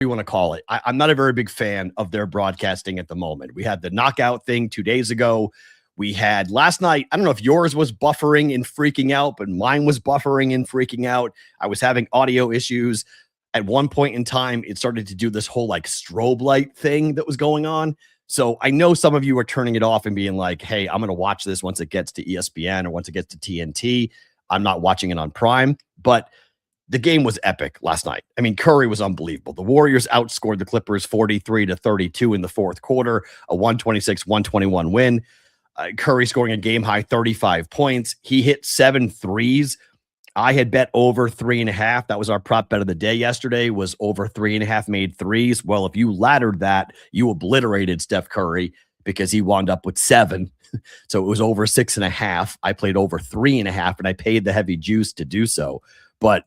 you want to call it. I'm not a very big fan of their broadcasting at the moment. We had the knockout thing 2 days ago. We had last night, I don't know if yours was buffering and freaking out, but mine was buffering and freaking out. I was having audio issues. At one point in time, it started to do this whole like strobe light thing that was going on. So I know some of you are turning it off and being like, hey, I'm going to watch this once it gets to ESPN or once it gets to TNT. I'm not watching it on Prime, but the game was epic last night. I mean, Curry was unbelievable. The Warriors outscored the Clippers 43-32 in the fourth quarter, a 126-121 win. Curry scoring a game-high 35 points. He hit 7 threes. I had bet over 3.5. That was our prop bet of the day yesterday, was over 3.5 made threes. Well, if you laddered that, you obliterated Steph Curry because he wound up with 7. So it was over 6.5. I played over 3.5, and I paid the heavy juice to do so. But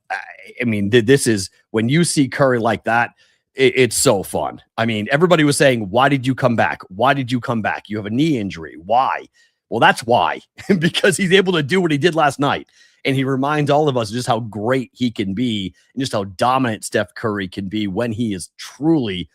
I mean, this is when you see Curry like that, it's so fun. I mean, everybody was saying, why did you come back? Why did you come back? You have a knee injury. Why? Well, that's why, because he's able to do what he did last night. And he reminds all of us just how great he can be and just how dominant Steph Curry can be when he is truly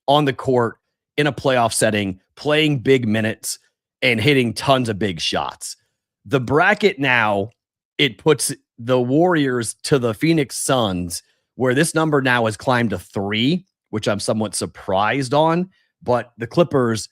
on the court in a playoff setting, playing big minutes and hitting tons of big shots. The bracket now, it puts the Warriors to the Phoenix Suns, where this number now has climbed to 3, which I'm somewhat surprised on. But the Clippers,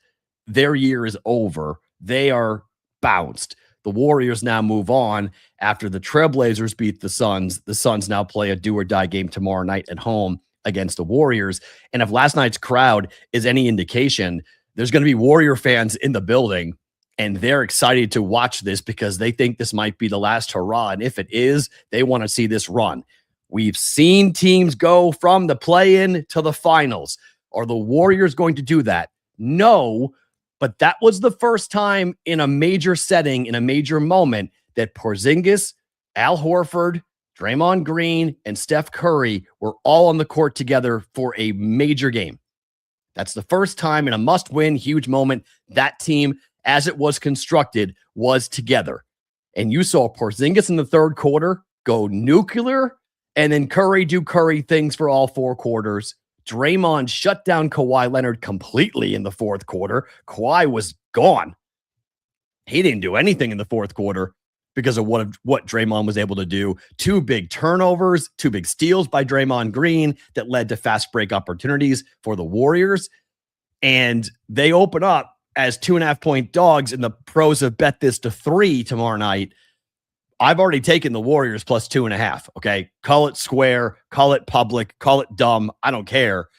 their year is over. They are bounced. The Warriors now move on after the Trailblazers beat the Suns. The Suns now play a do-or-die game tomorrow night at home against the Warriors. And if last night's crowd is any indication, there's going to be Warrior fans in the building, and they're excited to watch this because they think this might be the last hurrah. And if it is, they want to see this run. We've seen teams go from the play-in to the finals. Are the Warriors going to do that? No, but that was the first time in a major setting, in a major moment, that Porzingis, Al Horford, Draymond Green, and Steph Curry were all on the court together for a major game. That's the first time in a must-win, huge moment that team, as it was constructed, was together. And you saw Porzingis in the third quarter go nuclear, and then Curry do Curry things for all 4 quarters. Draymond shut down Kawhi Leonard completely in the fourth quarter. Kawhi was gone. He didn't do anything in the fourth quarter because of what Draymond was able to do. 2 big turnovers, 2 big steals by Draymond Green that led to fast break opportunities for the Warriors. And they open up as 2.5-point dogs, and the pros have bet this to 3 tomorrow night. I've already taken the Warriors plus 2.5. Okay. Call it square, call it public, call it dumb. I don't care.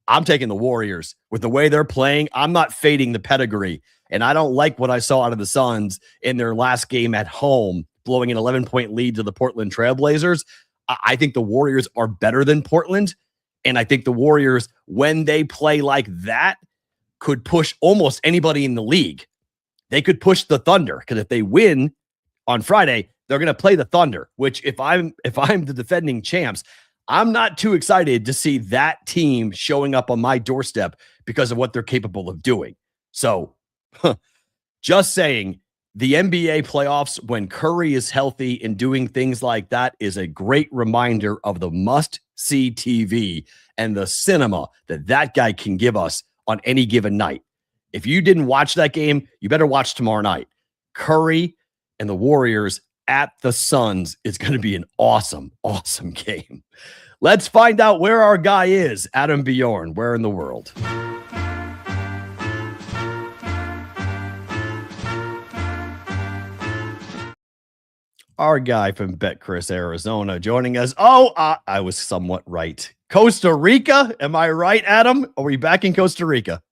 I'm taking the Warriors with the way they're playing. I'm not fading the pedigree. And I don't like what I saw out of the Suns in their last game at home, blowing an 11-point lead to the Portland Trailblazers. I think the Warriors are better than Portland. And I think the Warriors, when they play like that, could push almost anybody in the league. They could push the Thunder, because if they win on Friday, they're going to play the Thunder, which if I'm the defending champs, I'm not too excited to see that team showing up on my doorstep because of what they're capable of doing. So just saying, the NBA playoffs, when Curry is healthy and doing things like that, is a great reminder of the must-see TV and the cinema that guy can give us on any given night. If you didn't watch that game, you better watch tomorrow night. Curry and the Warriors at the Suns is going to be an awesome, awesome game. Let's find out where our guy is. Adam Bjorn, where in the world? Our guy from Betcris, Arizona, joining us. I was somewhat right. Costa Rica, am I right, Adam? Are we back in Costa Rica?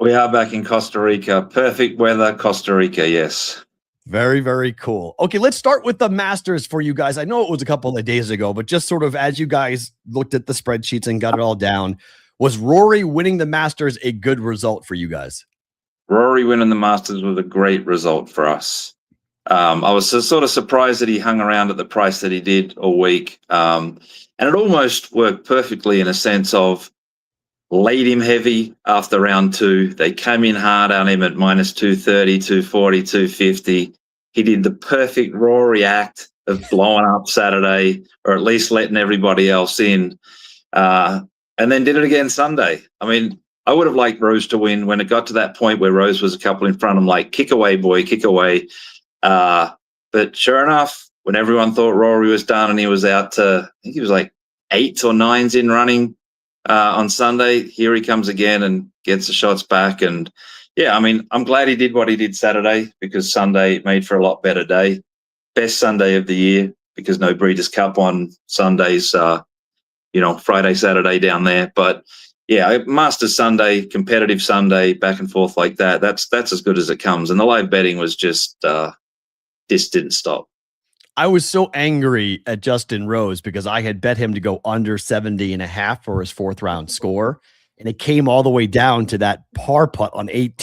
We are back in Costa Rica. Perfect weather, Costa Rica, yes. Very, very cool. Okay, let's start with the Masters for you guys. I know it was a couple of days ago, but just sort of as you guys looked at the spreadsheets and got it all down, was Rory winning the Masters a good result for you guys? Rory winning the Masters was a great result for us. I was sort of surprised that he hung around at the price that he did all week. And it almost worked perfectly in a sense of laid him heavy after round 2. They came in hard on him at minus 230, 240, 250. He did the perfect Rory act of blowing up Saturday, or at least letting everybody else in. and then did it again Sunday. I mean, I would have liked Rose to win. When it got to that point where Rose was a couple in front, I'm like, kick away, boy, kick away. But sure enough, when everyone thought Rory was done and he was out to, I think he was like 8s or 9s in running on Sunday, here he comes again and gets the shots back. And yeah, I mean, I'm glad he did what he did Saturday, because Sunday made for a lot better day. Best Sunday of the year, because no Breeders' Cup on Sundays, Friday, Saturday down there. But yeah, Masters Sunday, competitive Sunday, back and forth like that. That's as good as it comes. And the live betting was just didn't stop. I was so angry at Justin Rose because I had bet him to go under 70.5 for his 4th round score. And it came all the way down to that par putt on 18.